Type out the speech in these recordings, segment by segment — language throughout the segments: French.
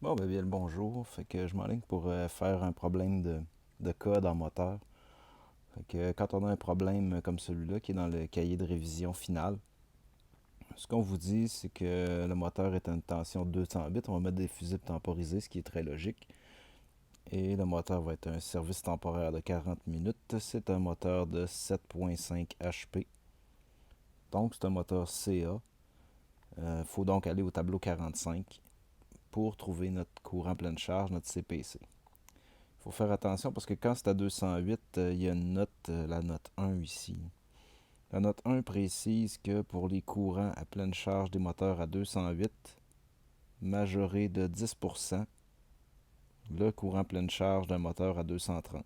Bon, ben bien le bonjour. Fait que je m'enligne pour faire un problème de code en moteur. Fait que quand on a un problème comme celui-là qui est dans le cahier de révision final, ce qu'on vous dit, c'est que le moteur est à une tension de 200 bits. On va mettre des fusibles temporisés, ce qui est très logique. Et le moteur va être un service temporaire de 40 minutes. C'est un moteur de 7.5 HP. Donc, c'est un moteur CA. Il faut donc aller au tableau 45 pour trouver notre courant pleine charge, notre CPC. Il faut faire attention parce que quand c'est à 208, il y a une note, la note 1 ici. La note 1 précise que pour les courants à pleine charge des moteurs à 208, majoré de 10% le courant pleine charge d'un moteur à 230.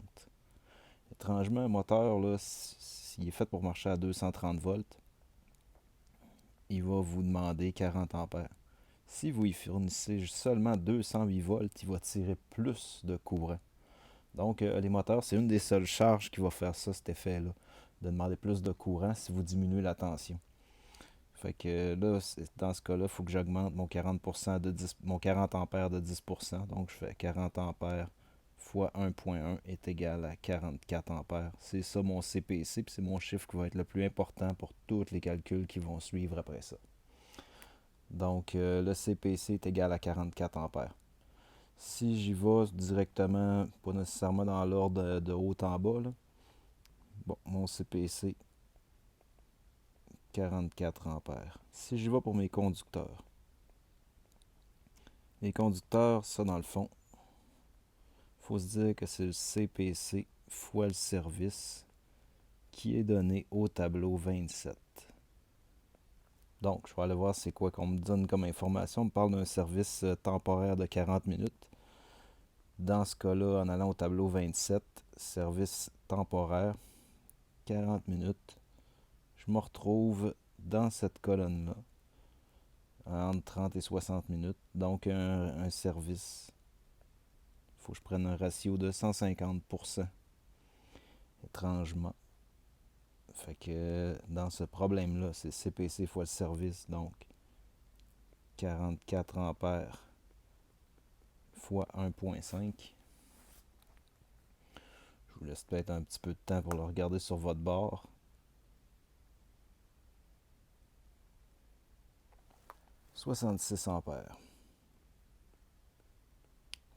Étrangement, un moteur, là, s'il est fait pour marcher à 230 volts, il va vous demander 40 ampères. Si vous y fournissez seulement 208 volts, il va tirer plus de courant. Donc, les moteurs, c'est une des seules charges qui va faire ça, cet effet-là, de demander plus de courant si vous diminuez la tension. Fait que là, dans ce cas-là, il faut que j'augmente mon 40%, mon 40 ampères de 10%. Donc, je fais 40 ampères fois 1.1 est égal à 44 ampères. C'est ça mon CPC, puis c'est mon chiffre qui va être le plus important pour tous les calculs qui vont suivre après ça. Donc, le CPC est égal à 44 ampères. Si j'y vais directement, pas nécessairement dans l'ordre de haut en bas, là, bon, mon CPC, 44 ampères. Si j'y vais pour mes conducteurs, ça dans le fond, il faut se dire que c'est le CPC fois le service qui est donné au tableau 27. Donc, je vais aller voir c'est quoi qu'on me donne comme information. On me parle d'un service temporaire de 40 minutes. Dans ce cas-là, en allant au tableau 27, service temporaire, 40 minutes, je me retrouve dans cette colonne-là, entre 30 et 60 minutes. Donc, un service, il faut que je prenne un ratio de 150%, étrangement. Fait que dans ce problème-là, c'est CPC fois le service, donc 44 ampères fois 1.5. Je vous laisse peut-être un petit peu de temps pour le regarder sur votre bord. 66 ampères.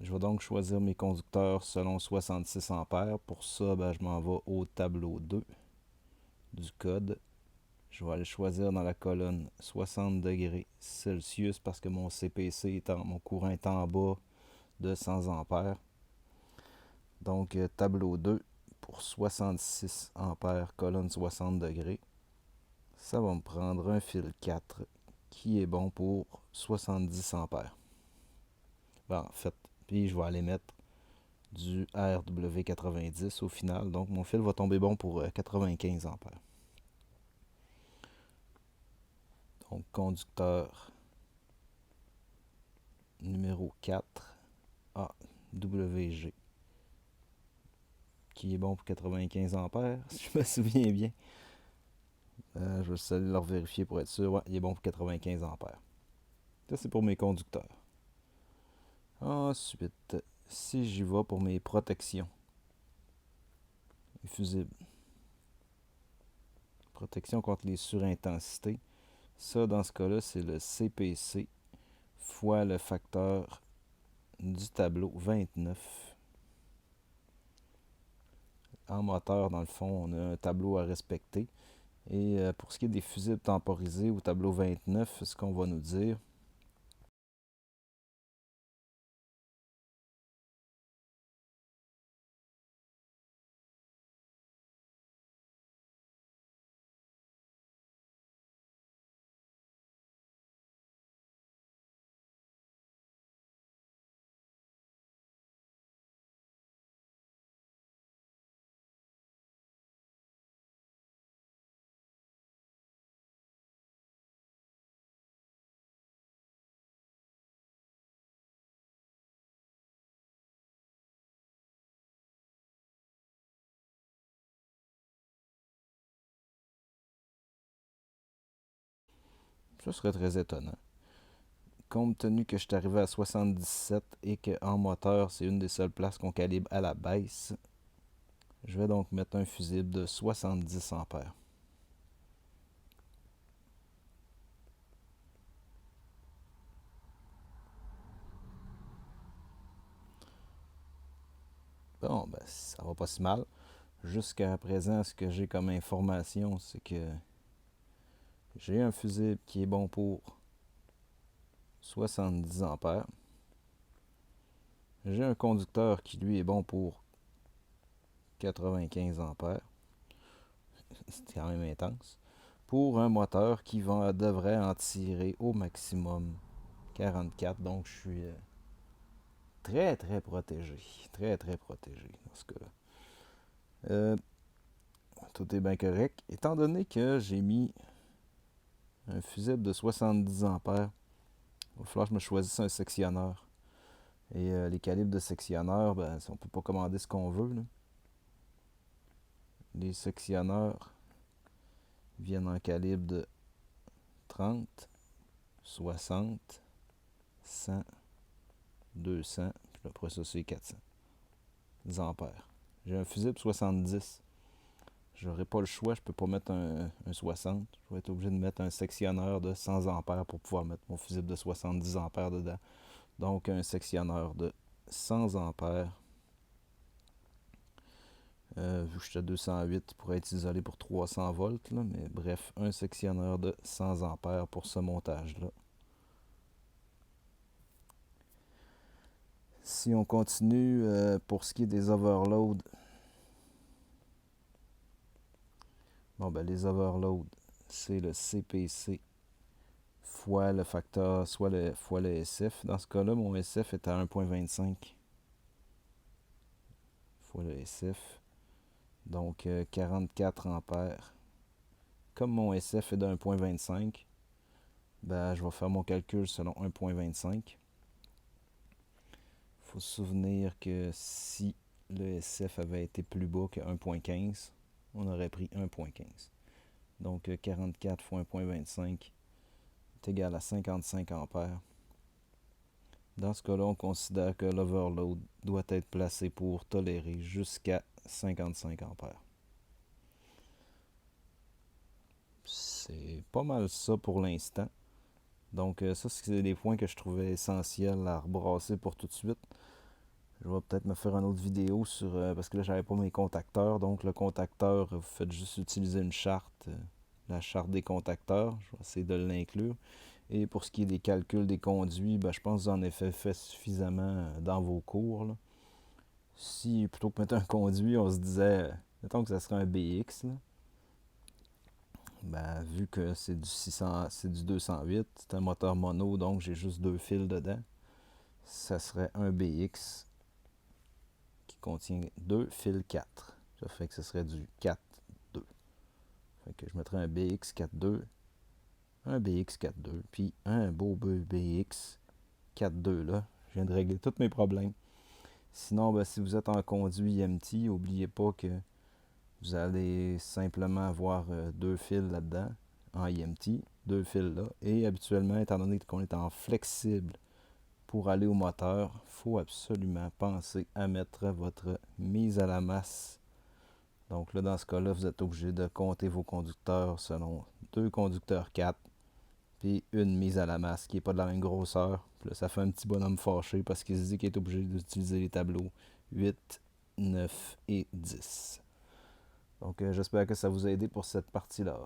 Je vais donc choisir mes conducteurs selon 66 ampères. Pour ça, je m'en vais au tableau 2 du code. Je vais aller choisir dans la colonne 60 degrés Celsius parce que mon CPC, mon courant est en bas de 100 ampères. Donc, tableau 2 pour 66 ampères, colonne 60 degrés. Ça va me prendre un fil 4 qui est bon pour 70 ampères. En fait, puis je vais aller mettre du RW90 au final. Donc, mon fil va tomber bon pour 95 ampères. Donc, conducteur numéro 4, AWG, qui est bon pour 95 ampères, si je me souviens bien. Je vais juste le vérifier pour être sûr. Ouais, il est bon pour 95 ampères. Ça, c'est pour mes conducteurs. Ensuite, si j'y vais pour mes protections, les fusibles, protection contre les surintensités, ça, dans ce cas-là, c'est le CPC fois le facteur du tableau 29. En moteur, dans le fond, on a un tableau à respecter. Et pour ce qui est des fusibles temporisés au tableau 29, ce qu'on va nous dire, ça serait très étonnant. compte tenu que je suis arrivé à 77 et qu'en moteur, c'est une des seules places qu'on calibre à la baisse, je vais donc mettre un fusible de 70 ampères. Bon, ben, ça va pas si mal. Jusqu'à présent, ce que j'ai comme information, c'est que j'ai un fusible qui est bon pour 70 ampères. J'ai un conducteur qui, lui, est bon pour 95 ampères. C'est quand même intense. Pour un moteur qui devrait en tirer au maximum 44. Donc, je suis très, très protégé. Très, très protégé dans ce cas-là. Tout est bien correct. Étant donné que j'ai mis un fusible de 70 ampères, il va falloir que je me choisisse un sectionneur. Et les calibres de sectionneur, ben, on ne peut pas commander ce qu'on veut, là. Les sectionneurs viennent en calibre de 30, 60, 100, 200, puis après ça, c'est 400 ampères. J'ai un fusible 70. J'aurai pas le choix, je peux pas mettre un 60. Je vais être obligé de mettre un sectionneur de 100 ampères pour pouvoir mettre mon fusible de 70 ampères dedans. Donc un sectionneur de 100 ampères. Vu que je suis à 208, il pourrait être isolé pour 300 volts. Là, mais bref, un sectionneur de 100 ampères pour ce montage-là. Si on continue pour ce qui est des overloads, bon ben les overloads, c'est le CPC fois le facteur, fois le SF. Dans ce cas-là, mon SF est à 1.25 fois le SF. Donc 44 ampères. Comme mon SF est de 1.25, ben, je vais faire mon calcul selon 1.25. Il faut se souvenir que si le SF avait été plus bas que 1.15, on aurait pris 1.15. Donc 44 fois 1.25 est égal à 55 ampères. Dans ce cas-là, on considère que l'overload doit être placé pour tolérer jusqu'à 55 ampères. C'est pas mal ça pour l'instant. Donc ça, c'est des points que je trouvais essentiels à rebrasser pour tout de suite. Je vais peut-être me faire une autre vidéo sur... parce que là, j'avais pas mes contacteurs. Donc le contacteur, vous faites juste utiliser une charte, la charte des contacteurs. Je vais essayer de l'inclure. Et pour ce qui est des calculs des conduits, ben, je pense que vous en avez fait suffisamment dans vos cours, là. Si plutôt que mettre un conduit, on se disait, mettons que ça serait un BX, là, ben, vu que c'est du 600, c'est du 208, c'est un moteur mono, donc j'ai juste deux fils dedans, ça serait un BX qui contient deux fils 4. Ça fait que ce serait du 4-2. Fait que je mettrais un BX 4-2, un BX 4-2, puis un beau BX 4-2 là. Je viens de régler tous mes problèmes. Sinon, ben, si vous êtes en conduit EMT, n'oubliez pas que vous allez simplement avoir deux fils là-dedans, en EMT, deux fils là. Et habituellement, étant donné qu'on est en flexible pour aller au moteur, il faut absolument penser à mettre votre mise à la masse. Donc là, dans ce cas-là, vous êtes obligé de compter vos conducteurs selon deux conducteurs 4, puis une mise à la masse qui n'est pas de la même grosseur. Puis là, ça fait un petit bonhomme fâché parce qu'il se dit qu'il est obligé d'utiliser les tableaux 8, 9 et 10. Donc j'espère que ça vous a aidé pour cette partie-là.